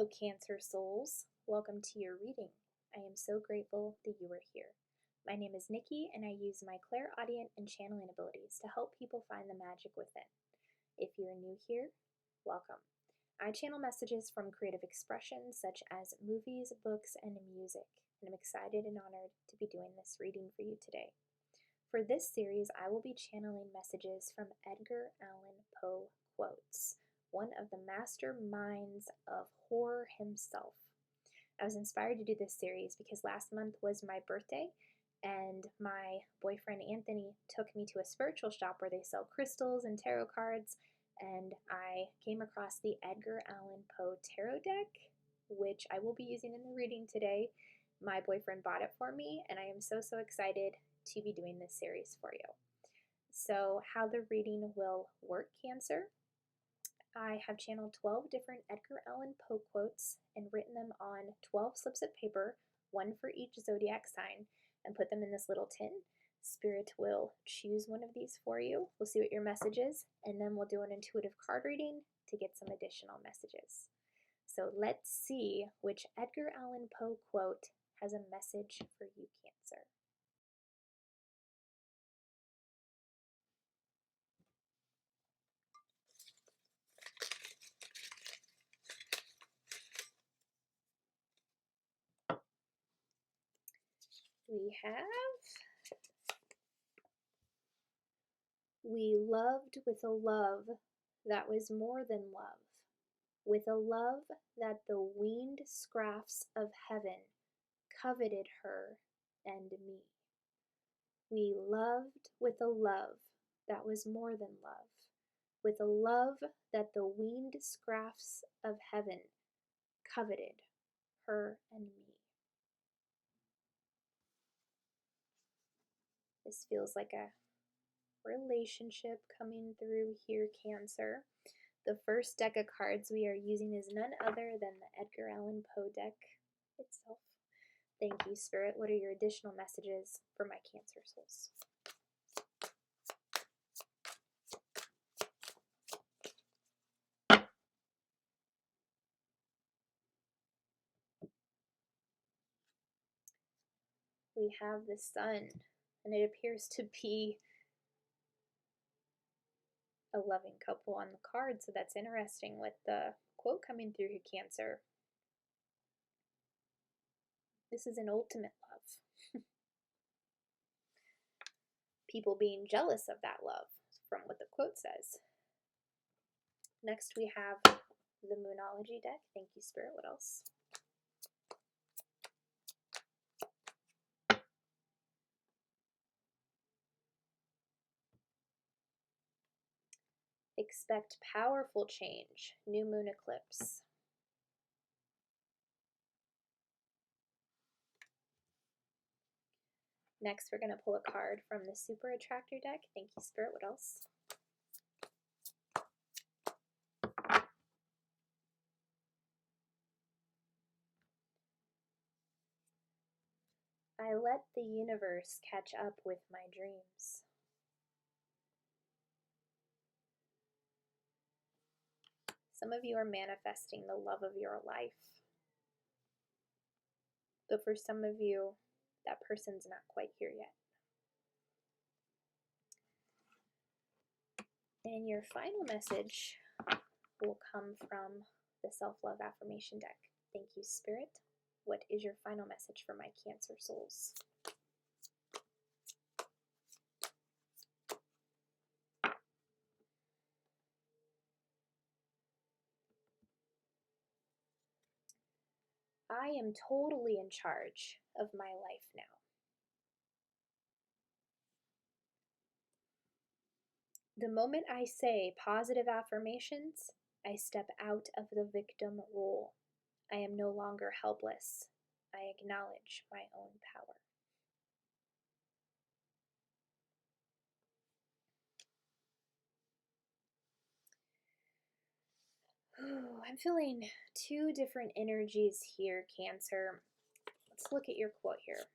Cancer souls. Welcome to your reading. I am so grateful that you are here. My name is Nikki, and I use my clairaudient and channeling abilities to help people find the magic within. If you're new here, welcome. I channel messages from creative expressions such as movies, books, and music, and I'm excited and honored to be doing this reading for you today. For this series, I will be channeling messages from Edgar Allen Poe quotes, one of the masterminds of horror himself. I was inspired to do this series because last month was my birthday, and my boyfriend Anthony took me to a spiritual shop where they sell crystals and tarot cards, and I came across the Edgar Allen Poe tarot deck, which I will be using in the reading today. My boyfriend bought it for me, and I am so excited to be doing this series for you. So how the reading will work, Cancer. I have channeled 12 different Edgar Allen Poe quotes and written them on 12 slips of paper, one for each zodiac sign, and put them in this little tin. Spirit will choose one of these for you. We'll see what your message is, and then we'll do an intuitive card reading to get some additional messages. So let's see which Edgar Allen Poe quote has a message for you, Cancer. We loved with a love that was more than love, with a love that the winged scraffs of heaven coveted her and me. We loved with a love that was more than love, with a love that the winged scraffs of heaven coveted her and me. This feels like a relationship coming through here, Cancer. The first deck of cards we are using is none other than the Edgar Allen Poe deck itself. Thank you, Spirit. What are your additional messages for my Cancer souls? We have the Sun, and it appears to be a loving couple on the card, so that's interesting with the quote coming through here, Cancer. This is an ultimate love. People being jealous of that love, from what the quote says. Next we have the Moonology deck. Thank you, Spirit. What else? Expect powerful change. New moon eclipse. Next, we're going to pull a card from the Super Attractor deck. Thank you, Spirit. What else? I let the universe catch up with my dreams. Some of you are manifesting the love of your life. But for some of you, that person's not quite here yet. And your final message will come from the Self-Love Affirmation deck. Thank you, Spirit. What is your final message for my Cancer souls? I am totally in charge of my life now. The moment I say positive affirmations, I step out of the victim role. I am no longer helpless. I acknowledge my own power. Ooh, I'm feeling two different energies here, Cancer. Let's look at your quote here.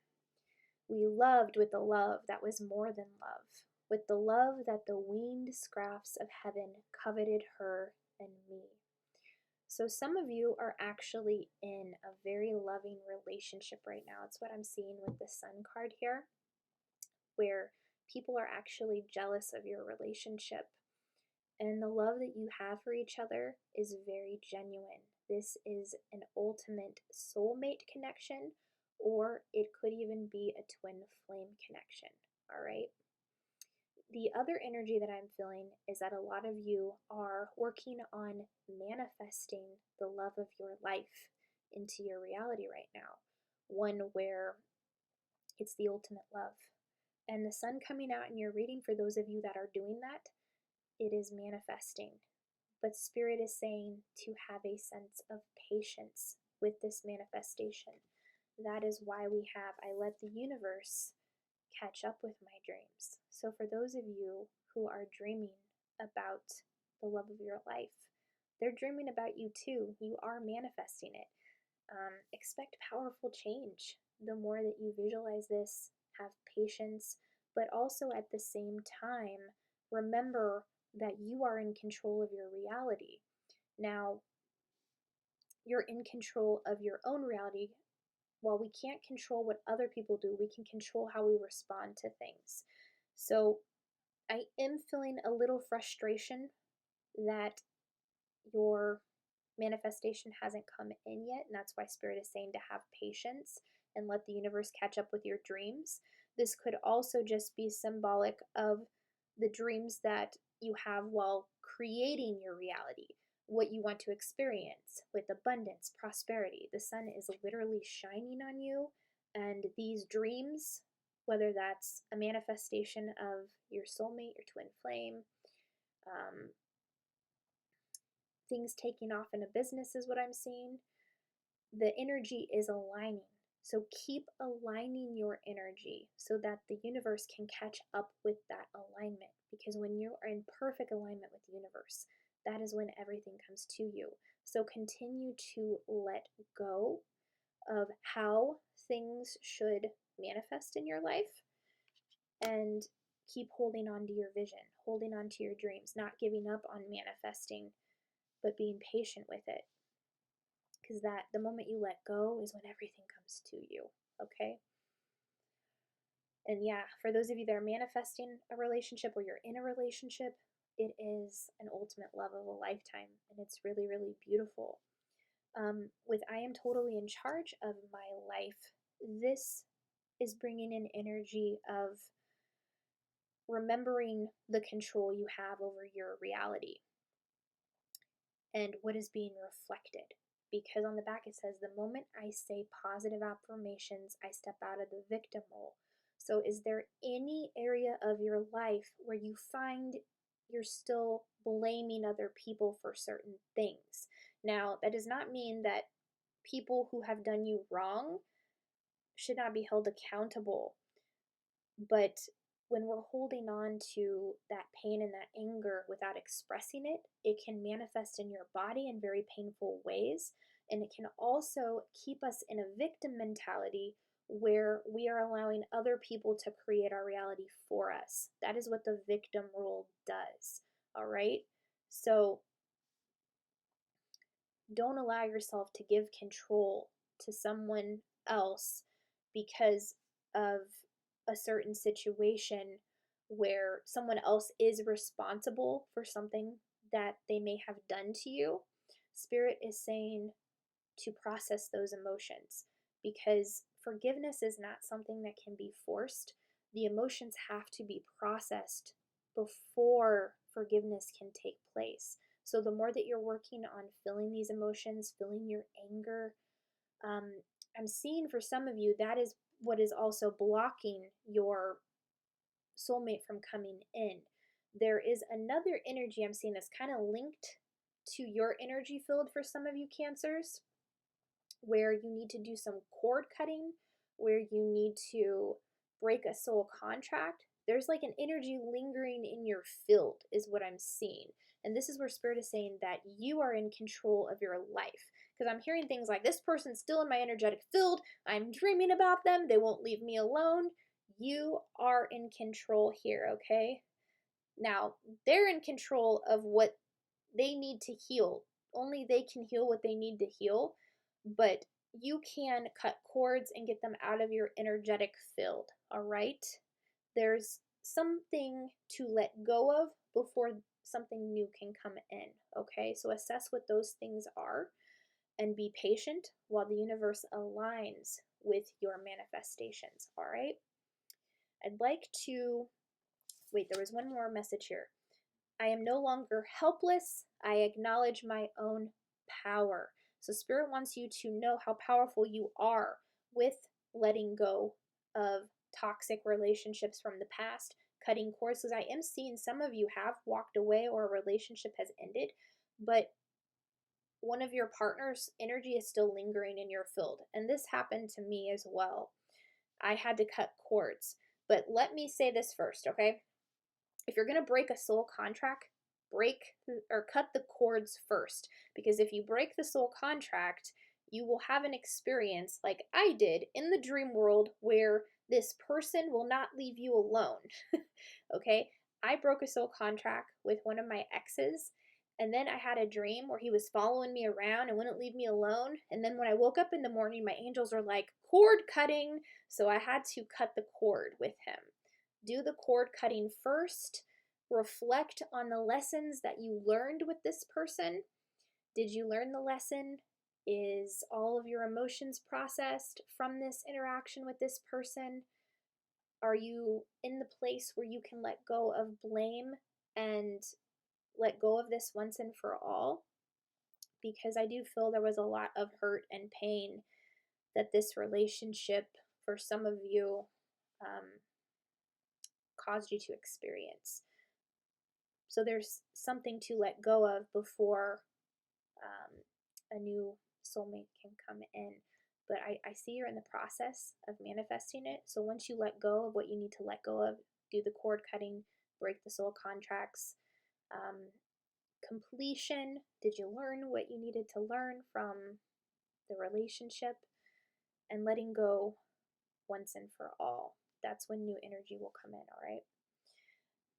We loved with a love that was more than love, with the love that the winged scraffs of heaven coveted her and me. So some of you are actually in a very loving relationship right now. It's what I'm seeing with the Sun card here, where people are actually jealous of your relationship. And the love that you have for each other is very genuine. This is an ultimate soulmate connection, or it could even be a twin flame connection. All right. The other energy that I'm feeling is that a lot of you are working on manifesting the love of your life into your reality right now. One where it's the ultimate love. And the Sun coming out in your reading, for those of you that are doing that, it is manifesting. But Spirit is saying to have a sense of patience with this manifestation. That is why we have, I let the universe catch up with my dreams. So for those of you who are dreaming about the love of your life, they're dreaming about you too. You are manifesting it. Expect powerful change. The more that you visualize this, have patience, but also at the same time, remember that you are in control of your reality. Now, you're in control of your own reality. While we can't control what other people do, we can control how we respond to things. So I am feeling a little frustration that your manifestation hasn't come in yet, and that's why Spirit is saying to have patience and let the universe catch up with your dreams. This could also just be symbolic of the dreams that you have while creating your reality, what you want to experience with abundance, prosperity. The sun is literally shining on you, and these dreams, whether that's a manifestation of your soulmate, your twin flame, things taking off in a business is what I'm seeing. The energy is aligning. So keep aligning your energy so that the universe can catch up with that alignment. Because when you are in perfect alignment with the universe, that is when everything comes to you. So continue to let go of how things should manifest in your life and keep holding on to your vision, holding on to your dreams, not giving up on manifesting, but being patient with it. Because that the moment you let go is when everything comes to you, okay? And yeah, for those of you that are manifesting a relationship or you're in a relationship, it is an ultimate love of a lifetime, and it's really, really beautiful. With I am totally in charge of my life, this is bringing in energy of remembering the control you have over your reality and what is being reflected. Because on the back it says, the moment I say positive affirmations, I step out of the victim role. So is there any area of your life where you find you're still blaming other people for certain things? Now, that does not mean that people who have done you wrong should not be held accountable. But when we're holding on to that pain and that anger without expressing it, it can manifest in your body in very painful ways. And it can also keep us in a victim mentality where we are allowing other people to create our reality for us. That is what the victim role does. All right? So don't allow yourself to give control to someone else because of a certain situation where someone else is responsible for something that they may have done to you. Spirit is saying to process those emotions because forgiveness is not something that can be forced. The emotions have to be processed before forgiveness can take place. So the more that you're working on feeling these emotions, feeling your anger, I'm seeing for some of you that is what is also blocking your soulmate from coming in. There is another energy I'm seeing that's kind of linked to your energy field for some of you Cancers, where you need to do some cord cutting, where you need to break a soul contract. There's like an energy lingering in your field, is what I'm seeing. And this is where Spirit is saying that you are in control of your life. Because I'm hearing things like, this person's still in my energetic field. I'm dreaming about them. They won't leave me alone. You are in control here, okay? Now, they're in control of what they need to heal only they can heal what they need to heal, but you can cut cords and get them out of your energetic field, all right? There's something to let go of before something new can come in, okay? So assess what those things are and be patient while the universe aligns with your manifestations, all right? I'd like to, wait, there was one more message here. I am no longer helpless. I acknowledge my own power. So Spirit wants you to know how powerful you are with letting go of toxic relationships from the past, cutting cords, because I am seeing some of you have walked away or a relationship has ended, but one of your partner's energy is still lingering in your field. And this happened to me as well. I had to cut cords. But let me say this first, okay? If you're going to break a soul contract, break or cut the cords first. Because if you break the soul contract, you will have an experience like I did in the dream world where this person will not leave you alone. Okay? I broke a soul contract with one of my exes, and then I had a dream where he was following me around and wouldn't leave me alone. And then when I woke up in the morning, my angels are like, cord cutting. So I had to cut the cord with him. Do the cord cutting first. Reflect on the lessons that you learned with this person. Did you learn the lesson? Is all of your emotions processed from this interaction with this person? Are you in the place where you can let go of blame and let go of this once and for all? Because I do feel there was a lot of hurt and pain that this relationship, for some of you, caused you to experience. So there's something to let go of before a new soulmate can come in. But I see you're in the process of manifesting it. So once you let go of what you need to let go of, do the cord cutting, break the soul contracts, completion. Did you learn what you needed to learn from the relationship? And letting go once and for all. That's when new energy will come in, all right?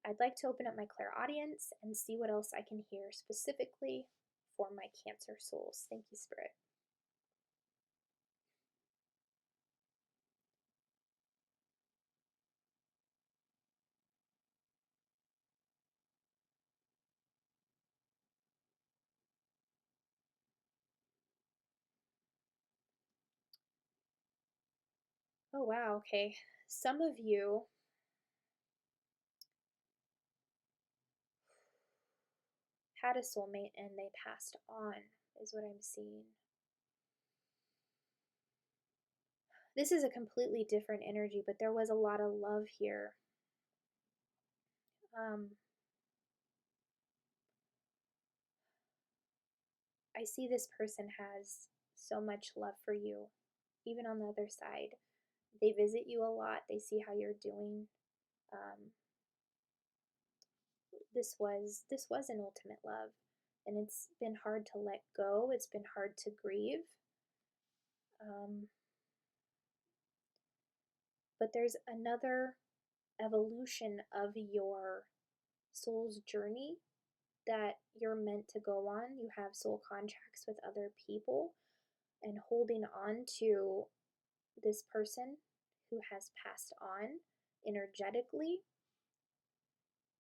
I'd like to open up my clairaudience and see what else I can hear specifically for my Cancer souls. Thank you, Spirit. Oh, wow, okay. Some of you had a soulmate and they passed on, is what I'm seeing. This is a completely different energy, but there was a lot of love here. I see this person has so much love for you, even on the other side. They visit you a lot. They see how you're doing. This was an ultimate love, and it's been hard to let go. It's been hard to grieve. But there's another evolution of your soul's journey that you're meant to go on. You have soul contracts with other people, and holding on to this person who has passed on energetically,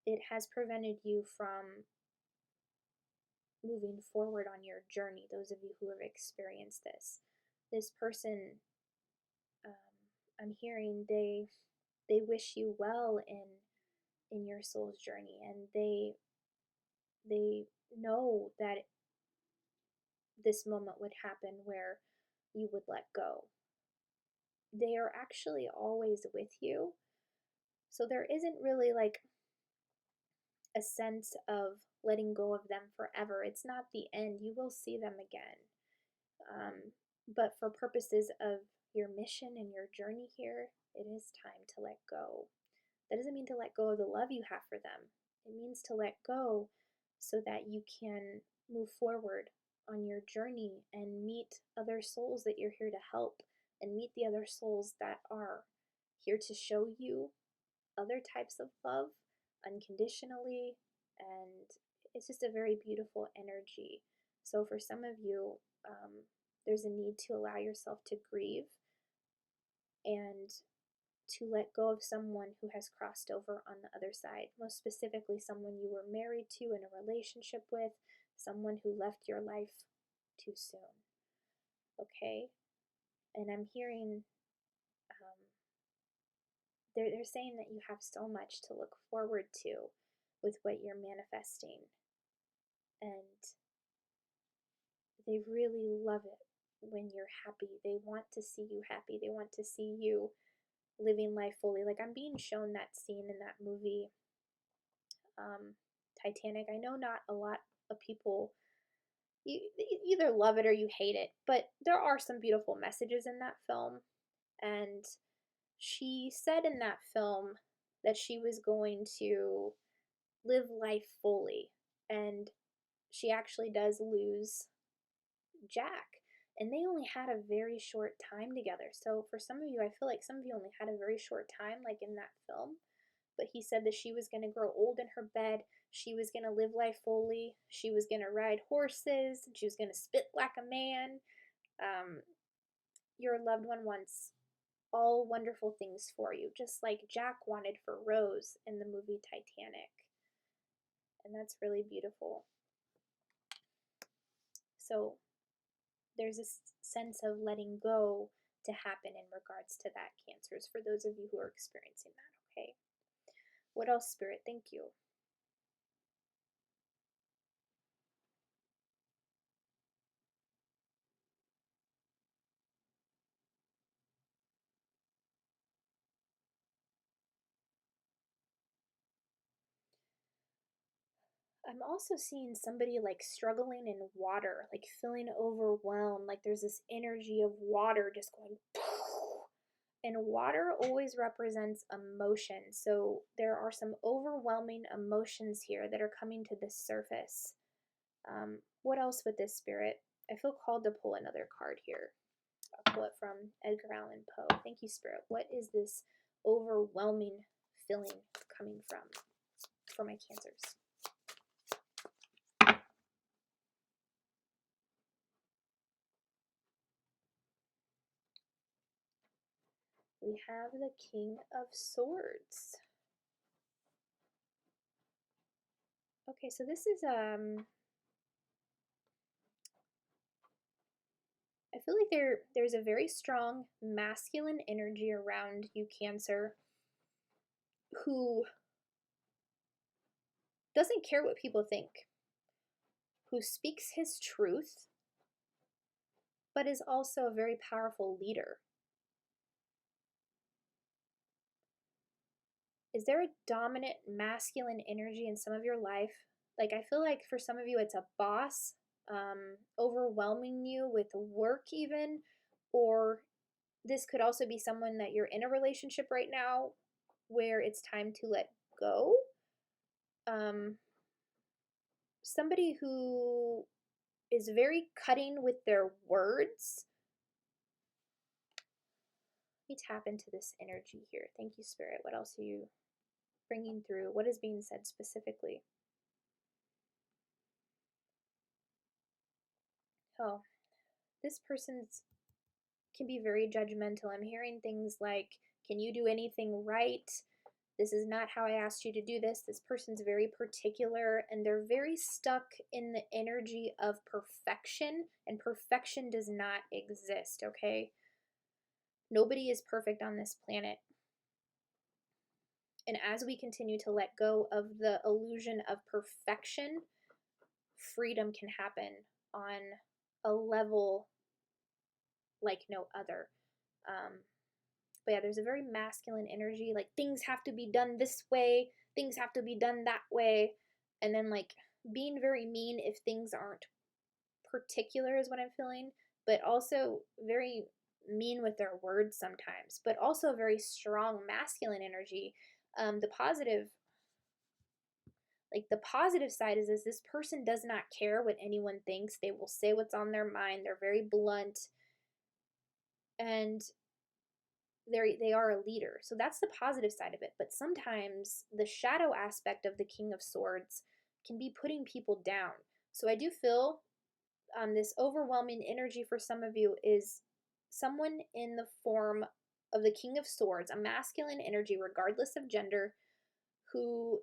it has prevented you from moving forward on your journey. Those of you who have experienced this person, I'm hearing they wish you well in your soul's journey, and they know that this moment would happen where you would let go. They are actually always with you. So there isn't really like a sense of letting go of them forever. It's not the end. You will see them again. But for purposes of your mission and your journey here, it is time to let go. That doesn't mean to let go of the love you have for them. It means to let go so that you can move forward on your journey and meet other souls that you're here to help, and meet the other souls that are here to show you other types of love unconditionally. And it's just a very beautiful energy. So for some of you, there's a need to allow yourself to grieve and to let go of someone who has crossed over on the other side, most specifically someone you were married to, in a relationship with, someone who left your life too soon. Okay? And I'm hearing they're saying that you have so much to look forward to with what you're manifesting, and they really love it when you're happy. They want to see you happy. They want to see you living life fully. Like, I'm being shown that scene in that movie, Titanic. I know not a lot of people, you either love it or you hate it, but there are some beautiful messages in that film. And she said in that film that she was going to live life fully, and she actually does lose Jack, and they only had a very short time together. So for some of you, I feel like some of you only had a very short time, like in that film. But he said that she was going to grow old in her bed. She was going to live life fully. She was going to ride horses. She was going to spit like a man. Your loved one wants all wonderful things for you, just like Jack wanted for Rose in the movie Titanic. And that's really beautiful. So there's a sense of letting go to happen in regards to that, Cancers, for those of you who are experiencing that, okay? What else, Spirit? Thank you. I'm also seeing somebody like struggling in water, like feeling overwhelmed, like there's this energy of water just going and water always represents emotion. So there are some overwhelming emotions here that are coming to the surface. What else with this, Spirit? I feel called to pull another card here. I'll pull it from Edgar Allen Poe. Thank you, Spirit. What is this overwhelming feeling coming from for my Cancers? We have the King of Swords. Okay, so this is I feel like there's a very strong masculine energy around you, Cancer, who doesn't care what people think, who speaks his truth, but is also a very powerful leader. Is there a dominant masculine energy in some of your life? Like, I feel like for some of you, it's a boss overwhelming you with work, even, or this could also be someone that you're in a relationship right now where it's time to let go. Somebody who is very cutting with their words. Let me tap into this energy here. Thank you, Spirit. What else are you bringing through? What is being said specifically? Oh, this person's can be very judgmental. I'm hearing things like, can you do anything right? This is not how I asked you to do this. This person's very particular, and they're very stuck in the energy of perfection, and perfection does not exist, okay? Nobody is perfect on this planet. And as we continue to let go of the illusion of perfection, freedom can happen on a level like no other. But yeah, there's a very masculine energy, like things have to be done this way, things have to be done that way, and then like being very mean if things aren't particular is what I'm feeling, but also very mean with their words sometimes, but also a very strong masculine energy. The positive, like the positive side is this person does not care what anyone thinks. They will say what's on their mind. They're very blunt, and they are a leader. So that's the positive side of it. But sometimes the shadow aspect of the King of Swords can be putting people down. So I do feel this overwhelming energy for some of you is someone in the form of the King of Swords, a masculine energy, regardless of gender, who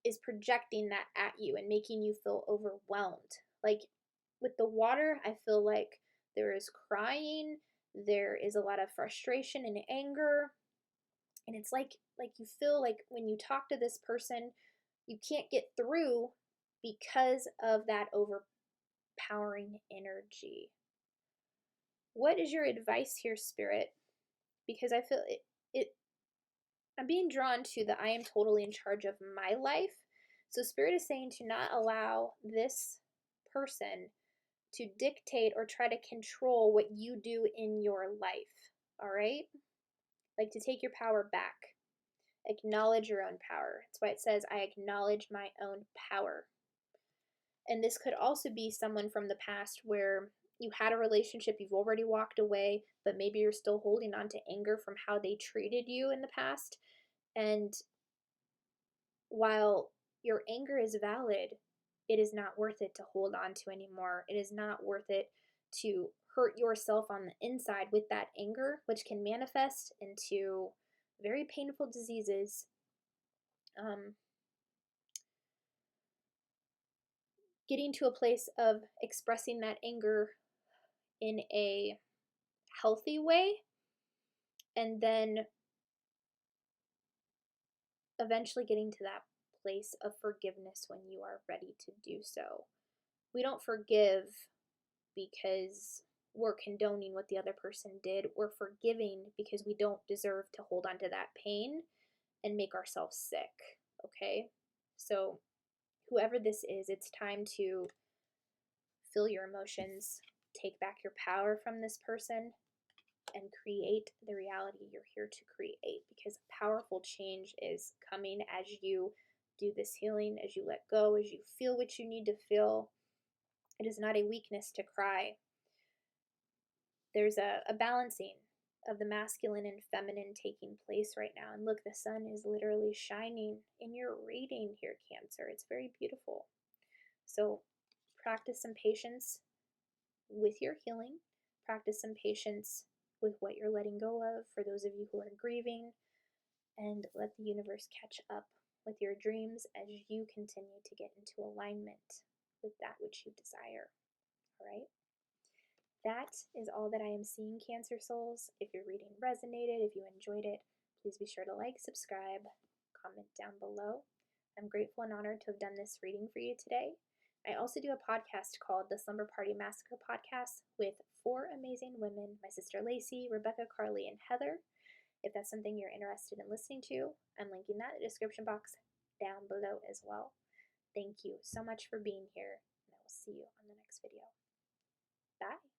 is projecting that at you and making you feel overwhelmed. Like with the water, I feel like there is crying, there is a lot of frustration and anger, and it's like you feel like when you talk to this person, you can't get through because of that overpowering energy. What is your advice here, Spirit? Because I feel I'm being drawn to the I am totally in charge of my life. So Spirit is saying to not allow this person to dictate or try to control what you do in your life. All right? Like to take your power back. Acknowledge your own power. That's why it says, I acknowledge my own power. And this could also be someone from the past where you had a relationship, you've already walked away, but maybe you're still holding on to anger from how they treated you in the past. And while your anger is valid, it is not worth it to hold on to anymore. It is not worth it to hurt yourself on the inside with that anger, which can manifest into very painful diseases. Getting to a place of expressing that anger in a healthy way, and then eventually getting to that place of forgiveness when you are ready to do so. We don't forgive because we're condoning what the other person did. We're forgiving because we don't deserve to hold on to that pain and make ourselves sick, okay? So whoever this is, it's time to feel your emotions, take back your power from this person, and create the reality you're here to create, because powerful change is coming as you do this healing, as you let go, as you feel what you need to feel. It is not a weakness to cry. There's a balancing of the masculine and feminine taking place right now. And look, the sun is literally shining in your reading here, Cancer. It's very beautiful. So practice some patience with your healing. Practice some patience with what you're letting go of for those of you who are grieving, and let the universe catch up with your dreams as you continue to get into alignment with that which you desire. All right? That is all that I am seeing, Cancer souls. If your reading resonated, if you enjoyed it, please be sure to like, subscribe, comment down below. I'm grateful and honored to have done this reading for you today. I also do a podcast called the Slumber Party Massacre Podcast with 4 amazing women, my sister Lacey, Rebecca, Carly, and Heather. If that's something you're interested in listening to, I'm linking that in the description box down below as well. Thank you so much for being here, and I will see you on the next video. Bye.